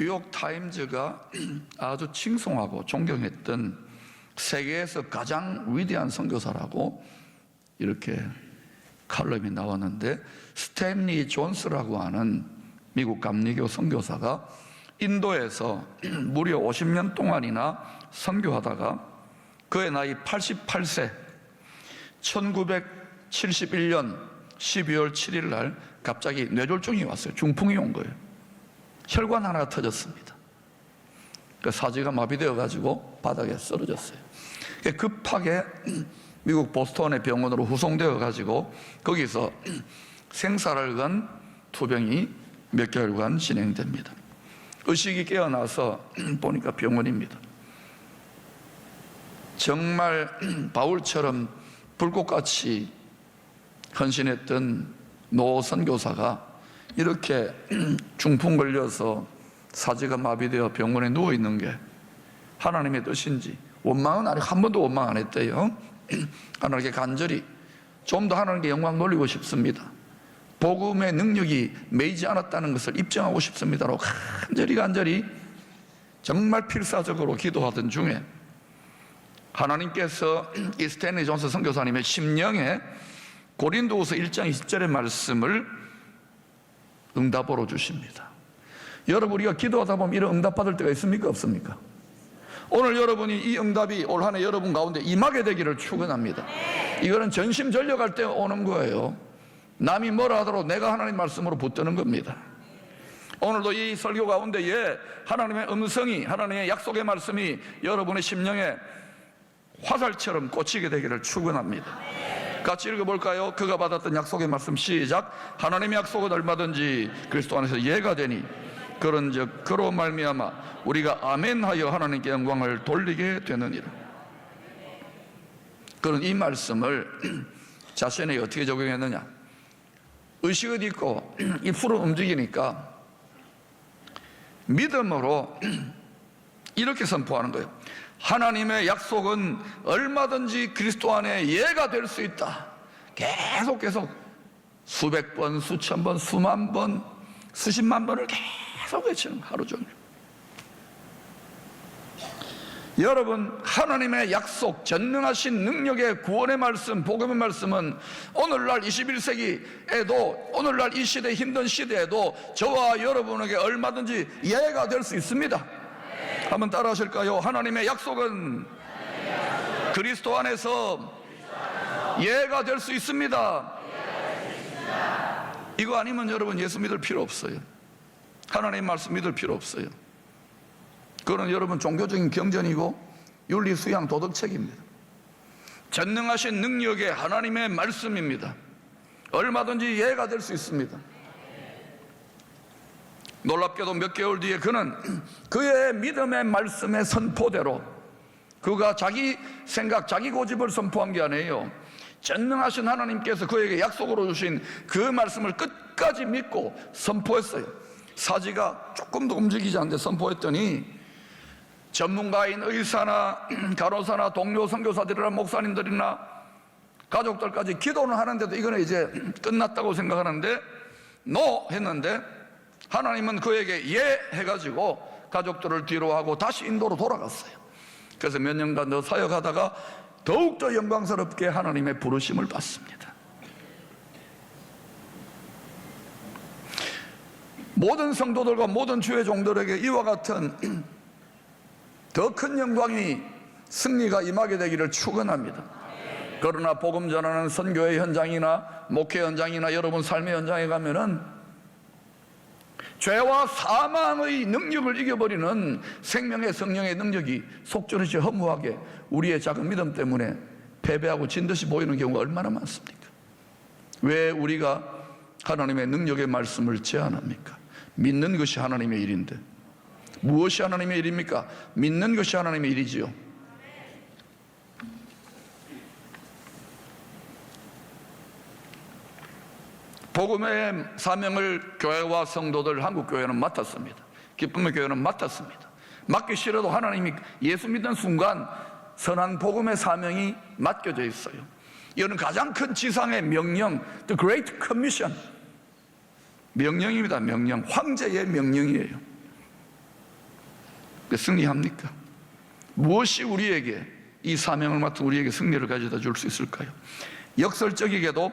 뉴욕 타임즈가 아주 칭송하고 존경했던 세계에서 가장 위대한 선교사라고 이렇게 칼럼이 나왔는데, 스탠리 존스라고 하는 미국 감리교 선교사가 인도에서 무려 50년 동안이나 선교하다가 그의 나이 88세 1971년 12월 7일 날 갑자기 뇌졸중이 왔어요. 중풍이 온 거예요. 혈관 하나가 터졌습니다. 그 사지가 마비되어 가지고 바닥에 쓰러졌어요. 급하게 미국 보스턴의 병원으로 후송되어 가지고 거기서 생사를 건 투병이 몇 개월간 진행됩니다. 의식이 깨어나서 보니까 병원입니다. 정말 바울처럼 불꽃같이 헌신했던 노 선교사가 이렇게 중풍 걸려서 사지가 마비되어 병원에 누워 있는 게 하나님의 뜻인지, 원망은 아직 한 번도 원망 안 했대요. 하나님께 간절히 좀 더 하나님께 영광 돌리고 싶습니다. 복음의 능력이 매이지 않았다는 것을 입증하고 싶습니다라고 간절히 정말 필사적으로 기도하던 중에 하나님께서 이 스탠리 존스 선교사님의 심령에 고린도후서 1장 20절의 말씀을 응답으로 주십니다. 여러분, 우리가 기도하다 보면 이런 응답 받을 때가 있습니까, 없습니까? 오늘 여러분이 이 응답이 올 한 해 여러분 가운데 임하게 되기를 축원합니다. 이거는 전심전력할 때 오는 거예요. 남이 뭐라 하더라도 내가 하나님 말씀으로 붙드는 겁니다. 오늘도 이 설교 가운데에 하나님의 음성이, 하나님의 약속의 말씀이 여러분의 심령에 화살처럼 꽂히게 되기를 축원합니다. 같이 읽어볼까요? 그가 받았던 약속의 말씀, 시작. 하나님의 약속은 얼마든지 그리스도 안에서 예가 되니 그런즉 그로 말미암아 우리가 아멘하여 하나님께 영광을 돌리게 되느니라. 그런 이 말씀을 자신에게 어떻게 적용했느냐? 의식은 있고 입술은 움직이니까 믿음으로 이렇게 선포하는 거예요. 하나님의 약속은 얼마든지 그리스도 안에 예가 될 수 있다. 계속 수백 번, 수천 번, 수만 번, 수십만 번을 계속 외치는 하루 종일. 여러분, 하나님의 약속, 전능하신 능력의 구원의 말씀, 복음의 말씀은 오늘날 21세기에도, 오늘날 이 시대, 힘든 시대에도 저와 여러분에게 얼마든지 예가 될 수 있습니다. 한번 따라 하실까요? 하나님의 약속은 그리스도 안에서 예가 될 수 있습니다. 이거 아니면 여러분 예수 믿을 필요 없어요. 하나님의 말씀 믿을 필요 없어요. 그건 여러분 종교적인 경전이고 윤리 수양 도덕책입니다. 전능하신 능력의 하나님의 말씀입니다. 얼마든지 예가 될 수 있습니다. 놀랍게도 몇 개월 뒤에 그는 그의 믿음의 말씀의 선포대로, 그가 자기 생각, 자기 고집을 선포한 게 아니에요. 전능하신 하나님께서 그에게 약속으로 주신 그 말씀을 끝까지 믿고 선포했어요. 사지가 조금도 움직이지 않는데 선포했더니 전문가인 의사나 간호사나 동료 선교사들이나 목사님들이나 가족들까지 기도는 하는데도 이거는 이제 끝났다고 생각하는데 노 했는데 하나님은 그에게 예 해가지고 가족들을 뒤로하고 다시 인도로 돌아갔어요. 그래서 몇 년간 더 사역하다가 더욱더 영광스럽게 하나님의 부르심을 받습니다. 모든 성도들과 모든 주의 종들에게 이와 같은 더 큰 영광이, 승리가 임하게 되기를 축원합니다. 그러나 복음 전하는 선교의 현장이나 목회 현장이나 여러분 삶의 현장에 가면은 죄와 사망의 능력을 이겨버리는 생명의 성령의 능력이 속절없이 허무하게 우리의 작은 믿음 때문에 패배하고 진 듯이 보이는 경우가 얼마나 많습니까? 왜 우리가 하나님의 능력의 말씀을 제한합니까? 믿는 것이 하나님의 일인데. 무엇이 하나님의 일입니까? 믿는 것이 하나님의 일이지요. 복음의 사명을 교회와 성도들, 한국교회는 맡았습니다. 기쁨의 교회는 맡았습니다. 맡기 싫어도 하나님이 예수 믿는 순간 선한 복음의 사명이 맡겨져 있어요. 이거는 가장 큰 지상의 명령, The Great Commission, 명령입니다. 명령, 황제의 명령이에요. 승리합니까? 무엇이 우리에게, 이 사명을 맡은 우리에게 승리를 가져다 줄 수 있을까요? 역설적이게도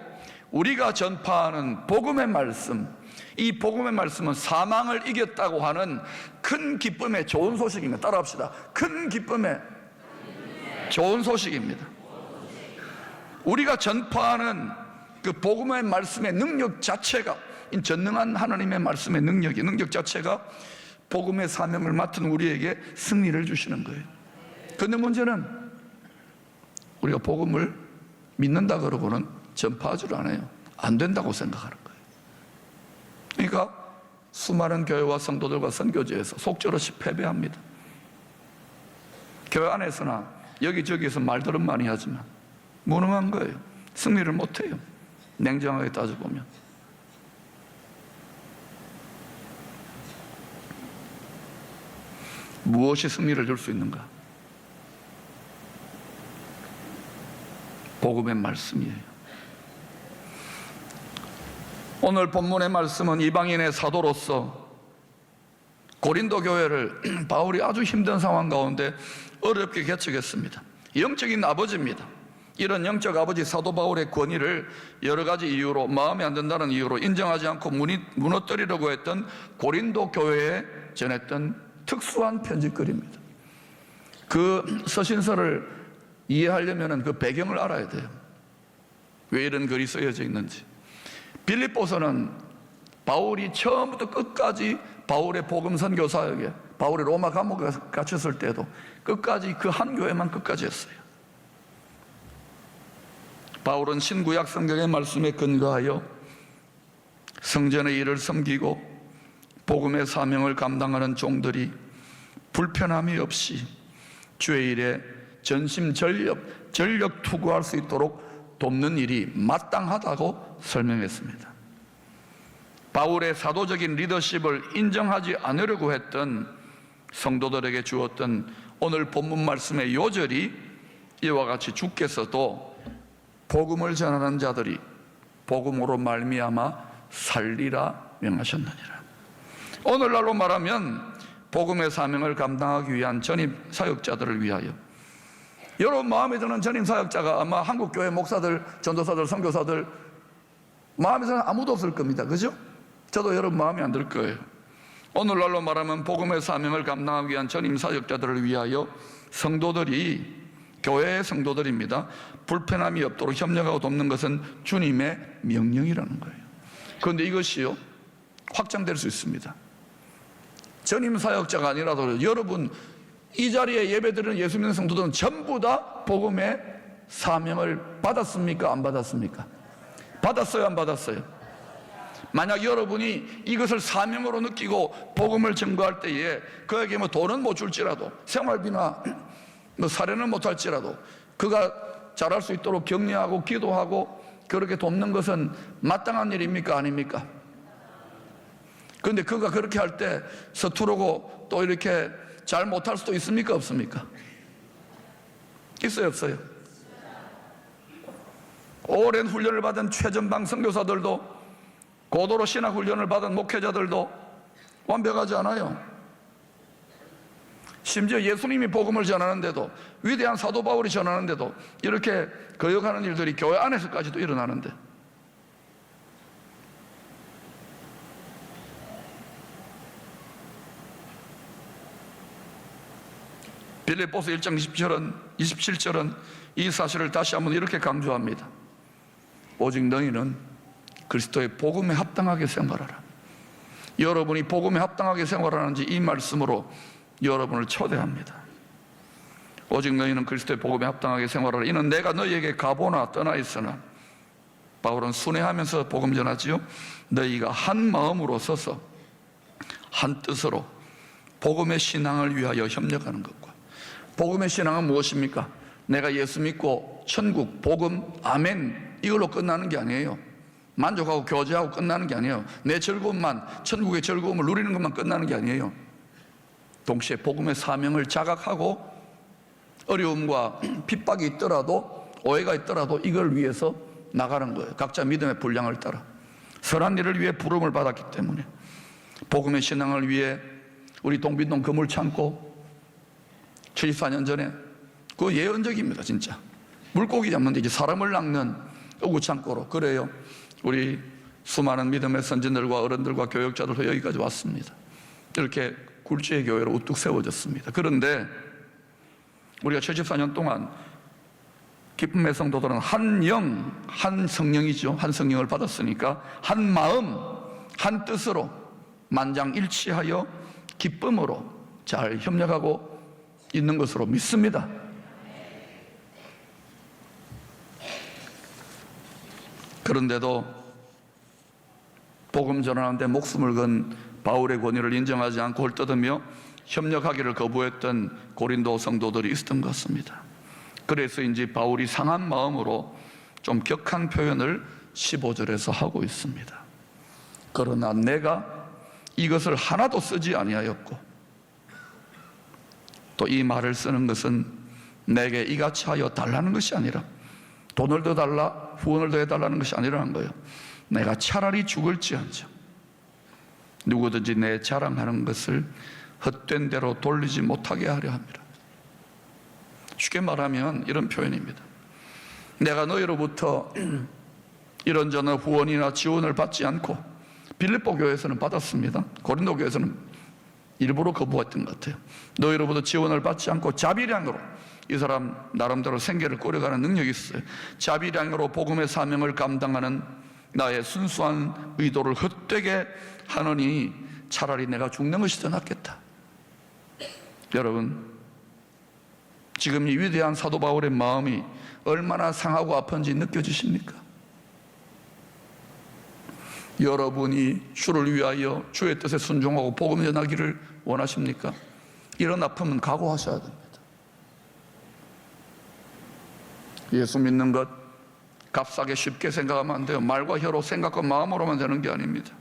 우리가 전파하는 복음의 말씀, 이 복음의 말씀은 사망을 이겼다고 하는 큰 기쁨의 좋은 소식입니다. 따라합시다. 큰 기쁨의 좋은 소식입니다. 우리가 전파하는 그 복음의 말씀의 능력 자체가, 이 전능한 하나님의 말씀의 능력 자체가 복음의 사명을 맡은 우리에게 승리를 주시는 거예요. 그런데 문제는 우리가 복음을 믿는다 그러고는 전파하지를 않아요. 안 된다고 생각하는 거예요. 그러니까 수많은 교회와 성도들과 선교지에서 속절없이 패배합니다. 교회 안에서나 여기저기에서 말들은 많이 하지만 무능한 거예요. 승리를 못해요. 냉정하게 따져보면. 무엇이 승리를 줄 수 있는가? 복음의 말씀이에요. 오늘 본문의 말씀은 이방인의 사도로서 고린도 교회를 바울이 아주 힘든 상황 가운데 어렵게 개척했습니다. 영적인 아버지입니다. 이런 영적 아버지 사도 바울의 권위를 여러 가지 이유로, 마음에 안 든다는 이유로 인정하지 않고 무너뜨리려고 했던 고린도 교회에 전했던 특수한 편지글입니다. 그 서신서를 이해하려면 그 배경을 알아야 돼요. 왜 이런 글이 쓰여져 있는지. 빌립보서는 바울이 처음부터 끝까지 바울의 복음 선교 사역에, 바울의 로마 감옥에 갇혔을 때도 끝까지 그 한 교회만 끝까지 했어요. 바울은 신구약 성경의 말씀에 근거하여 성전의 일을 섬기고 복음의 사명을 감당하는 종들이 불편함이 없이 주의 일에 전력 투구할 수 있도록 돕는 일이 마땅하다고 설명했습니다. 바울의 사도적인 리더십을 인정하지 않으려고 했던 성도들에게 주었던 오늘 본문 말씀의 요절이 이와 같이 주께서도 복음을 전하는 자들이 복음으로 말미암아 살리라 명하셨느니라. 오늘날로 말하면 복음의 사명을 감당하기 위한 전임 사역자들을 위하여, 여러분 마음에 드는 전임 사역자가 아마 한국교회 목사들, 전도사들, 선교사들 마음에 드는 아무도 없을 겁니다. 그죠? 저도 여러분 마음에 안 들 거예요. 오늘날로 말하면 복음의 사명을 감당하기 위한 전임 사역자들을 위하여 성도들이, 교회의 성도들입니다, 불편함이 없도록 협력하고 돕는 것은 주님의 명령이라는 거예요. 그런데 이것이요, 확장될 수 있습니다. 전임 사역자가 아니라도 여러분 이 자리에 예배드리는 예수 믿는 성도들은 전부 다 복음의 사명을 받았습니까? 안 받았습니까? 받았어요? 안 받았어요? 만약 여러분이 이것을 사명으로 느끼고 복음을 증거할 때에 그에게 뭐 돈은 못 줄지라도, 생활비나 뭐 사례는 못 할지라도 그가 잘할 수 있도록 격려하고 기도하고 그렇게 돕는 것은 마땅한 일입니까? 아닙니까? 그런데 그가 그렇게 할 때 서투르고 또 이렇게 잘 못할 수도 있습니까? 없습니까? 있어요? 없어요? 오랜 훈련을 받은 최전방 선교사들도, 고도로 신학 훈련을 받은 목회자들도 완벽하지 않아요. 심지어 예수님이 복음을 전하는데도, 위대한 사도 바울이 전하는데도 이렇게 거역하는 일들이 교회 안에서까지도 일어나는데, 빌립보서 1장 27절은 이 사실을 다시 한번 이렇게 강조합니다. 오직 너희는 그리스도의 복음에 합당하게 생활하라. 여러분이 복음에 합당하게 생활하는지 이 말씀으로 여러분을 초대합니다. 오직 너희는 그리스도의 복음에 합당하게 생활하라. 이는 내가 너희에게 가보나 떠나 있으나, 바울은 순회하면서 복음 전하지요, 너희가 한 마음으로 서서 한 뜻으로 복음의 신앙을 위하여 협력하는 것과, 복음의 신앙은 무엇입니까? 내가 예수 믿고 천국, 복음, 아멘 이걸로 끝나는 게 아니에요. 만족하고 교제하고 끝나는 게 아니에요. 내 즐거움만, 천국의 즐거움을 누리는 것만 끝나는 게 아니에요. 동시에 복음의 사명을 자각하고 어려움과 핍박이 있더라도, 오해가 있더라도 이걸 위해서 나가는 거예요. 각자 믿음의 분량을 따라 선한 일을 위해 부름을 받았기 때문에 복음의 신앙을 위해 우리 동빈동 그물 창고 74년 전에. 그 예언적입니다, 진짜. 물고기 잡는데 이제 사람을 낚는 어구창고로. 그래요. 우리 수많은 믿음의 선진들과 어른들과 교역자들도 여기까지 왔습니다. 이렇게 굴지의 교회로 우뚝 세워졌습니다. 그런데 우리가 74년 동안 기쁨의 성도들은 한 영, 한 성령이죠. 한 성령을 받았으니까 한 마음, 한 뜻으로 만장일치하여 기쁨으로 잘 협력하고 있는 것으로 믿습니다. 그런데도 복음 전하는데 목숨을 건 바울의 권위를 인정하지 않고 헐뜯으며 협력하기를 거부했던 고린도 성도들이 있었던 것 같습니다. 그래서인지 바울이 상한 마음으로 좀 격한 표현을 15절에서 하고 있습니다. 그러나 내가 이것을 하나도 쓰지 아니하였고, 또 이 말을 쓰는 것은 내게 이같이 하여 달라는 것이 아니라, 돈을 더 달라, 후원을 더 해달라는 것이 아니라는 거예요. 내가 차라리 죽을지언정 누구든지 내 자랑하는 것을 헛된 대로 돌리지 못하게 하려 합니다. 쉽게 말하면 이런 표현입니다. 내가 너희로부터 이런저런 후원이나 지원을 받지 않고, 빌립보 교회에서는 받았습니다. 고린도 교회에서는 일부러 거부했던 것 같아요. 너희로부터 지원을 받지 않고 자비량으로, 이 사람 나름대로 생계를 꾸려가는 능력이 있어요. 자비량으로 복음의 사명을 감당하는 나의 순수한 의도를 헛되게 하느니 차라리 내가 죽는 것이 더 낫겠다. 여러분, 지금 이 위대한 사도 바울의 마음이 얼마나 상하고 아픈지 느껴지십니까? 여러분이 주를 위하여 주의 뜻에 순종하고 복음 전하기를 원하십니까? 이런 아픔은 각오하셔야 됩니다. 예수 믿는 것 값싸게 쉽게 생각하면 안 돼요. 말과 혀로 생각과 마음으로만 되는 게 아닙니다.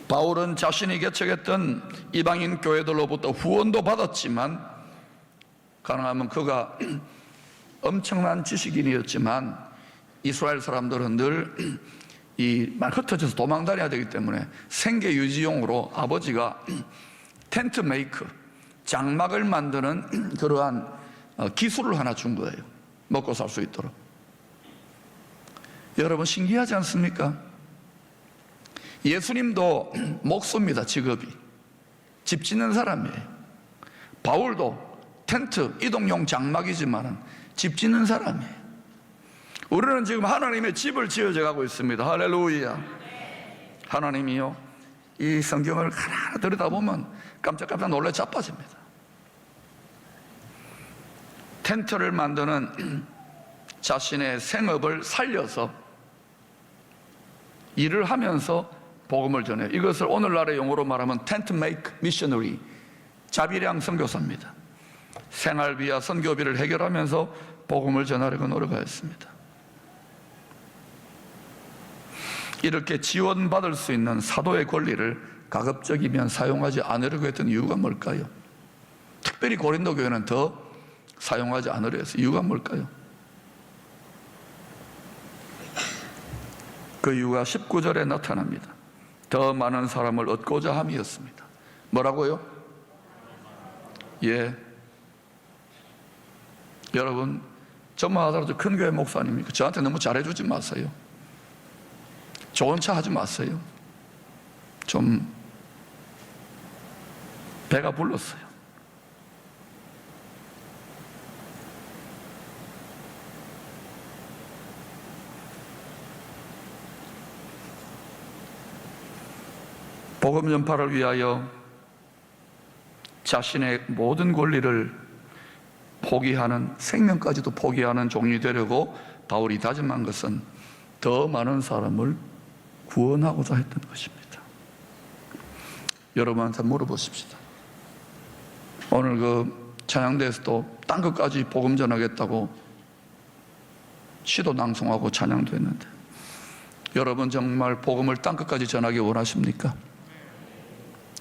바울은 자신이 개척했던 이방인 교회들로부터 후원도 받았지만, 가능하면 그가 엄청난 지식인이었지만 이스라엘 사람들은 늘 말 흩어져서 도망 다녀야 되기 때문에 생계 유지용으로 아버지가 텐트 메이크, 장막을 만드는 그러한 기술을 하나 준 거예요. 먹고 살 수 있도록. 여러분, 신기하지 않습니까? 예수님도 목수입니다. 직업이 집 짓는 사람이에요. 바울도 텐트, 이동용 장막이지만 집 짓는 사람이에요. 우리는 지금 하나님의 집을 지어져 가고 있습니다. 할렐루야. 하나님이요, 이 성경을 하나하나 들여다보면 깜짝깜짝 놀라 자빠집니다. 텐트를 만드는 자신의 생업을 살려서 일을 하면서 복음을 전해요. 이것을 오늘날의 용어로 말하면 텐트 메이크 미셔너리, 자비량 선교사입니다. 생활비와 선교비를 해결하면서 복음을 전하려고 노력하였습니다. 이렇게 지원받을 수 있는 사도의 권리를 가급적이면 사용하지 않으려고 했던 이유가 뭘까요? 특별히 고린도 교회는 더 사용하지 않으려 해서 이유가 뭘까요? 그 이유가 19절에 나타납니다. 더 많은 사람을 얻고자 함이었습니다. 뭐라고요? 예. 여러분, 저만 하더라도 큰 교회 목사 아닙니까? 저한테 너무 잘해주지 마세요. 좋은 차 하지 마세요. 좀 배가 불렀어요. 복음 전파를 위하여 자신의 모든 권리를 포기하는, 생명까지도 포기하는 종이 되려고 바울이 다짐한 것은 더 많은 사람을 구원하고자 했던 것입니다. 여러분한테 물어보십시다. 오늘 그 찬양대에서도 딴 것까지 복음 전하겠다고 시도 낭송하고 찬양도 했는데, 여러분 정말 복음을 딴 것까지 전하기 원하십니까?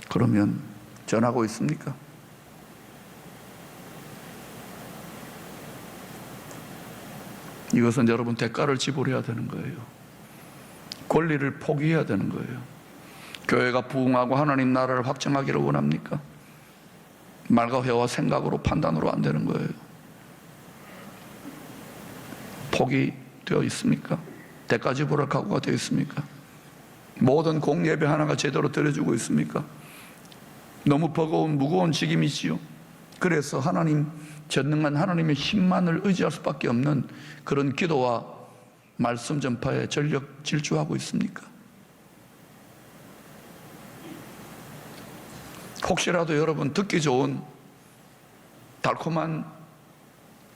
그러면 전하고 있습니까? 이것은 여러분 대가를 지불해야 되는 거예요. 권리를 포기해야 되는 거예요. 교회가 부흥하고 하나님 나라를 확장하기를 원합니까? 말과 회와 생각으로 판단으로 안 되는 거예요. 폭이 되어 있습니까? 대가 지불할 각오가 되어 있습니까? 모든 공예배 하나가 제대로 드려주고 있습니까? 너무 버거운 무거운 직임이지요. 그래서 하나님, 전능한 하나님의 힘만을 의지할 수밖에 없는 그런 기도와 말씀 전파에 전력 질주하고 있습니까? 혹시라도 여러분 듣기 좋은 달콤한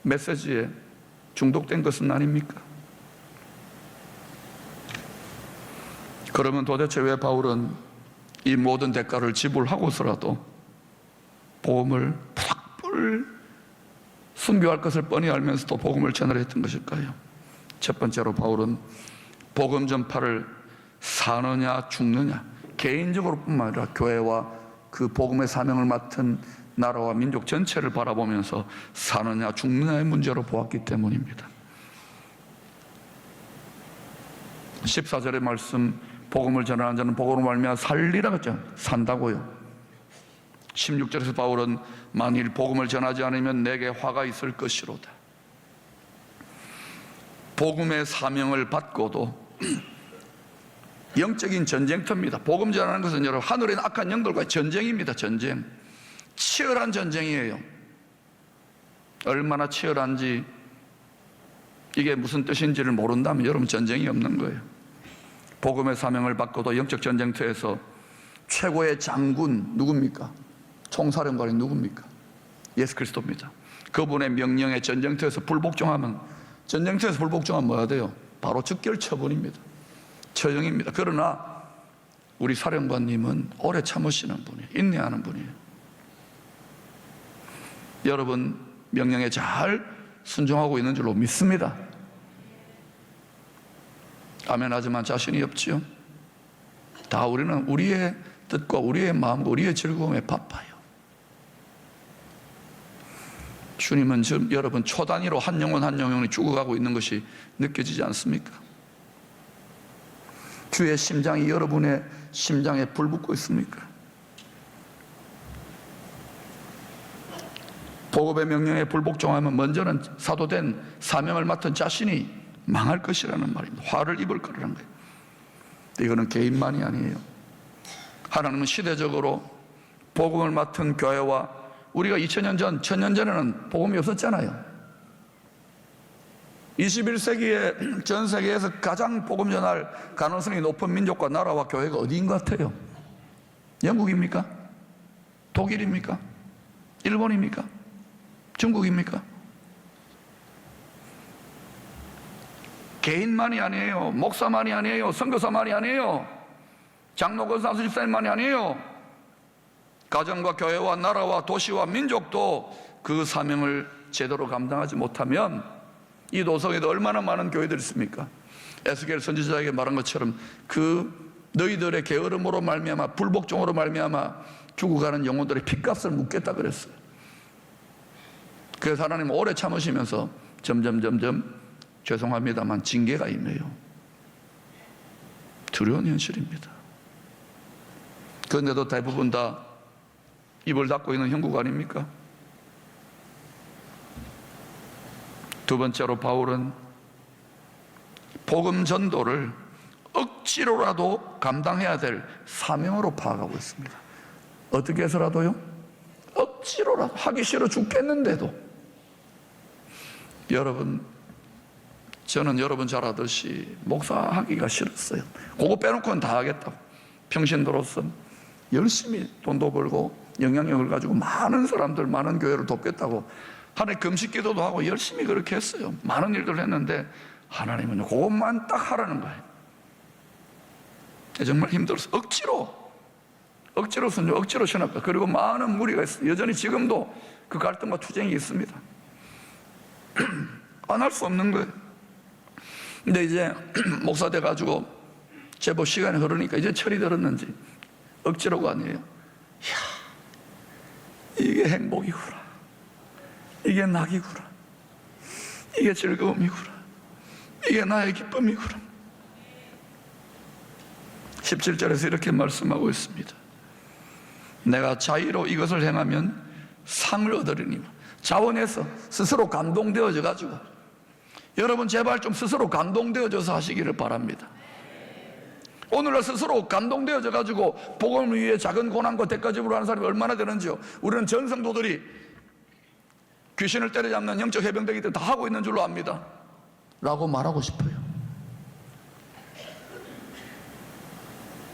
메시지에 중독된 것은 아닙니까? 그러면 도대체 왜 바울은 이 모든 대가를 지불하고서라도 복음을 푸닥불 순교할 것을 뻔히 알면서도 복음을 전하했던 것일까요? 첫 번째로 바울은 복음 전파를 사느냐 죽느냐, 개인적으로 뿐만 아니라 교회와 그 복음의 사명을 맡은 나라와 민족 전체를 바라보면서 사느냐 죽느냐의 문제로 보았기 때문입니다. 14절의 말씀, 복음을 전하는 자는 복음으로 말미암아 살리라 그랬죠. 산다고요. 16절에서 바울은 만일 복음을 전하지 않으면 내게 화가 있을 것이로다. 복음의 사명을 받고도 영적인 전쟁터입니다. 복음 전하는 것은 여러분 하늘에 있는 악한 영들과의 전쟁입니다. 전쟁. 치열한 전쟁이에요. 얼마나 치열한지, 이게 무슨 뜻인지를 모른다면 여러분 전쟁이 없는 거예요. 복음의 사명을 받고도 영적 전쟁터에서 최고의 장군 누굽니까? 총사령관이 누굽니까? 예수 그리스도입니다. 그분의 명령에 전쟁터에서 불복종하면, 전쟁터에서 불복종하면 뭐야 돼요? 바로 즉결 처분입니다. 처형입니다. 그러나 우리 사령관님은 오래 참으시는 분이에요. 인내하는 분이에요. 여러분 명령에 잘 순종하고 있는 줄로 믿습니다. 아멘. 하지만 자신이 없지요. 다 우리는 우리의 뜻과 우리의 마음과 우리의 즐거움에 바빠요. 주님은 지금 여러분 초 단위로 한 영혼 한 영혼이 죽어가고 있는 것이 느껴지지 않습니까? 주의 심장이 여러분의 심장에 불붙고 있습니까? 복음의 명령에 불복종하면 먼저는 사도된 사명을 맡은 자신이 망할 것이라는 말입니다. 화를 입을 거라는 거예요. 이거는 개인만이 아니에요. 하나님은 시대적으로 복음을 맡은 교회와, 우리가 2000년 전, 1000년 전에는 복음이 없었잖아요. 21세기에 전 세계에서 가장 복음 전할 가능성이 높은 민족과 나라와 교회가 어디인 것 같아요? 영국입니까? 독일입니까? 일본입니까? 중국입니까? 개인만이 아니에요. 목사만이 아니에요. 선교사만이 아니에요. 장로, 권사, 집사님만이 아니에요. 가정과 교회와 나라와 도시와 민족도 그 사명을 제대로 감당하지 못하면, 이 도성에도 얼마나 많은 교회들이 있습니까? 에스겔 선지자에게 말한 것처럼 그 너희들의 게으름으로 말미암아, 불복종으로 말미암아 죽어가는 영혼들의 핏값을 묻겠다 그랬어요. 그래서 하나님은 오래 참으시면서 점점 죄송합니다만 징계가 임해요. 두려운 현실입니다. 그런데도 대부분 다 입을 닫고 있는 형국 아닙니까? 두 번째로 바울은 복음 전도를 억지로라도 감당해야 될 사명으로 파악하고 있습니다. 어떻게 해서라도요? 억지로라도, 하기 싫어 죽겠는데도. 여러분, 저는 여러분 잘 아듯이 목사하기가 싫었어요. 그거 빼놓고는 다 하겠다고. 평신도로서 열심히 돈도 벌고 영향력을 가지고 많은 사람들, 많은 교회를 돕겠다고 하나님 금식 기도도 하고 열심히 그렇게 했어요. 많은 일들을 했는데 하나님은 그것만 딱 하라는 거예요. 정말 힘들어서 억지로 순종, 억지로 신학과, 그리고 많은 무리가 있어요. 여전히 지금도 그 갈등과 투쟁이 있습니다. 안 할 수 없는 거예요. 근데 이제 목사 돼가지고 제법 시간이 흐르니까 이제 철이 들었는지 억지로가 아니에요. 이야, 이게 행복이구나. 이게 낙이구나. 이게 즐거움이구나. 이게 나의 기쁨이구나. 17절에서 이렇게 말씀하고 있습니다. 내가 자의로 이것을 행하면 상을 얻으리니. 자원해서 스스로 감동되어져 가지고 여러분 제발 좀 스스로 감동되어져서 하시기를 바랍니다. 오늘날 스스로 감동되어져 가지고 복음을 위해 작은 고난과 대가지불을 하는 사람이 얼마나 되는지요. 우리는 전성도들이 귀신을 때려잡는 영적 해병대기 때 다 하고 있는 줄로 압니다 라고 말하고 싶어요.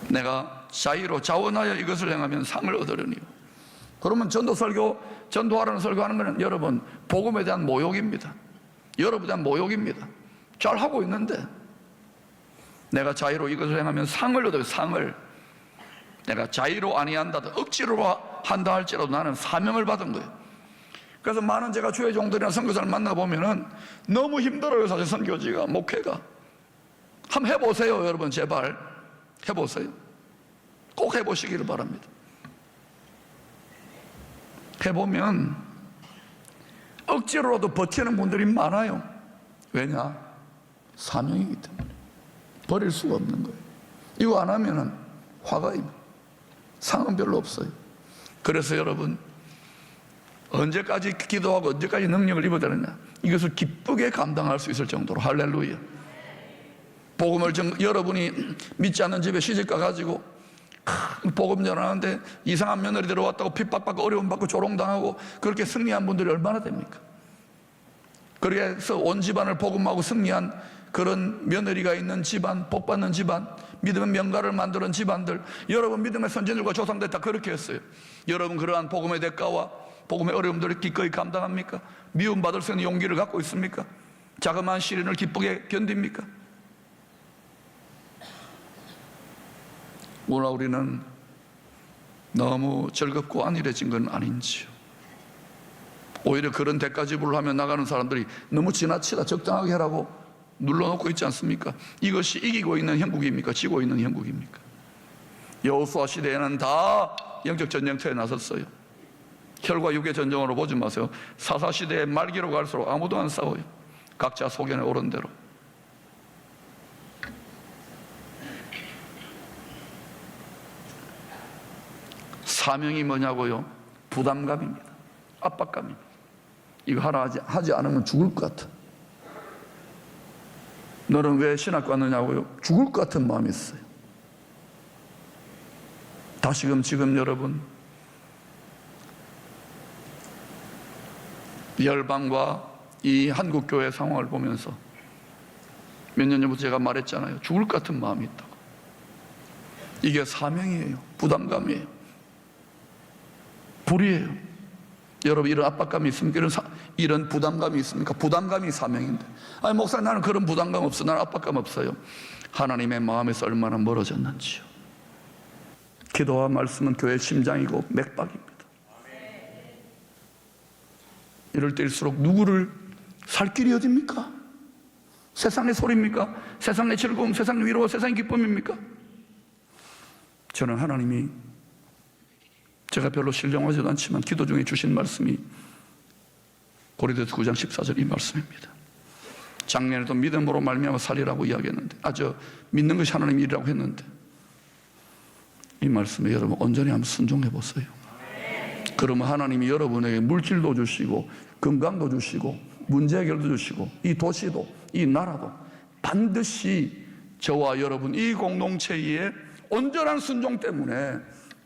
내가 자의로 자원하여 이것을 행하면 상을 얻으려니요. 그러면 전도하라는 설교하는 것은 여러분 복음에 대한 모욕입니다. 여러분에 대한 모욕입니다. 잘 하고 있는데 내가 자의로 이것을 행하면 상을 얻어요. 상을. 내가 자의로 아니한다, 억지로 한다 할지라도 나는 사명을 받은 거예요. 그래서 많은 제가 주의 종들이나 선교사를 만나보면은 너무 힘들어요. 사실 선교지가, 목회가. 한번 해보세요. 여러분 제발 해보세요. 꼭 해보시기를 바랍니다. 해보면 억지로라도 버티는 분들이 많아요. 왜냐? 사명이기 때문에 버릴 수가 없는 거예요. 이거 안 하면은 화가 입니다. 상은 별로 없어요. 그래서 여러분 언제까지 기도하고 언제까지 능력을 입어야 되느냐, 이것을 기쁘게 감당할 수 있을 정도로. 할렐루야. 복음을 여러분이 믿지 않는 집에 시집가 가지고 복음 전하는데 이상한 며느리 들어왔다고 핍박받고 어려움받고 조롱당하고 그렇게 승리한 분들이 얼마나 됩니까? 그래서 온 집안을 복음하고 승리한 그런 며느리가 있는 집안, 복받는 집안, 믿음의 명가를 만드는 집안들, 여러분 믿음의 선진들과 조상들 다 그렇게 했어요. 여러분 그러한 복음의 대가와 복음의 어려움들을 기꺼이 감당합니까? 미움받을 수 있는 용기를 갖고 있습니까? 자그마한 시련을 기쁘게 견딥니까? 오늘 우리는 너무 즐겁고 안일해진 건 아닌지요. 오히려 그런 대가지불을 하며 나가는 사람들이 너무 지나치다 적당하게 하라고 눌러놓고 있지 않습니까? 이것이 이기고 있는 형국입니까? 지고 있는 형국입니까? 여호수아 시대에는 다 영적 전쟁터에 나섰어요. 혈과 육의 전쟁으로 보지 마세요. 사사 시대의 말기로 갈수록 아무도 안 싸워요. 각자 소견에 오른 대로. 사명이 뭐냐고요? 부담감입니다. 압박감입니다. 이거 하나 하지 않으면 죽을 것 같아. 너는 왜 신학교 왔느냐고요? 죽을 것 같은 마음이 있어요. 다시금 지금 여러분 열방과 이 한국교회 상황을 보면서 몇 년 전부터 제가 말했잖아요. 죽을 것 같은 마음이 있다고. 이게 사명이에요. 부담감이에요. 불이에요. 여러분 이런 압박감이 있습니까? 이런 부담감이 있습니까? 부담감이 사명인데, 아니 목사님 나는 그런 부담감 없어, 나는 압박감 없어요. 하나님의 마음에서 얼마나 멀어졌는지요. 기도와 말씀은 교회의 심장이고 맥박입니다. 이럴 때일수록 누구를 살 길이 어딥니까? 세상의 소리입니까? 세상의 즐거움, 세상의 위로와 세상의 기쁨입니까? 저는 하나님이 제가 별로 신령하지도 않지만 기도 중에 주신 말씀이 고린도서 9장 14절 이 말씀입니다. 작년에도 믿음으로 말미암아 살리라고 이야기했는데, 저 믿는 것이 하나님의 일이라고 했는데, 이 말씀에 여러분 온전히 한번 순종해 보세요. 그러면 하나님이 여러분에게 물질도 주시고 건강도 주시고 문제 해결도 주시고 이 도시도 이 나라도 반드시 저와 여러분 이 공동체의 온전한 순종 때문에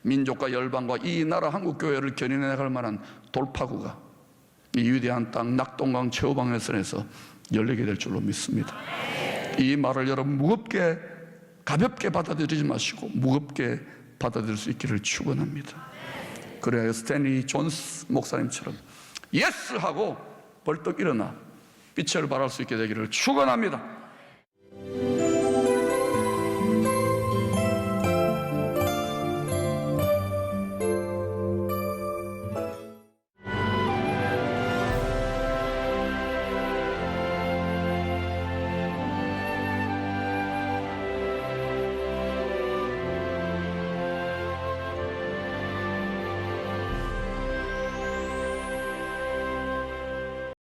민족과 열방과 이 나라 한국교회를 견인해 나갈 만한 돌파구가 이 위대한 땅 낙동강 최후방해선에서 열리게 될 줄로 믿습니다. 이 말을 여러분 무겁게 가볍게 받아들이지 마시고 무겁게 받아들일 수 있기를 축원합니다. 그래야 스탠리 존스 목사님처럼 예스 하고 벌떡 일어나 빛을 발할 수 있게 되기를 축원합니다.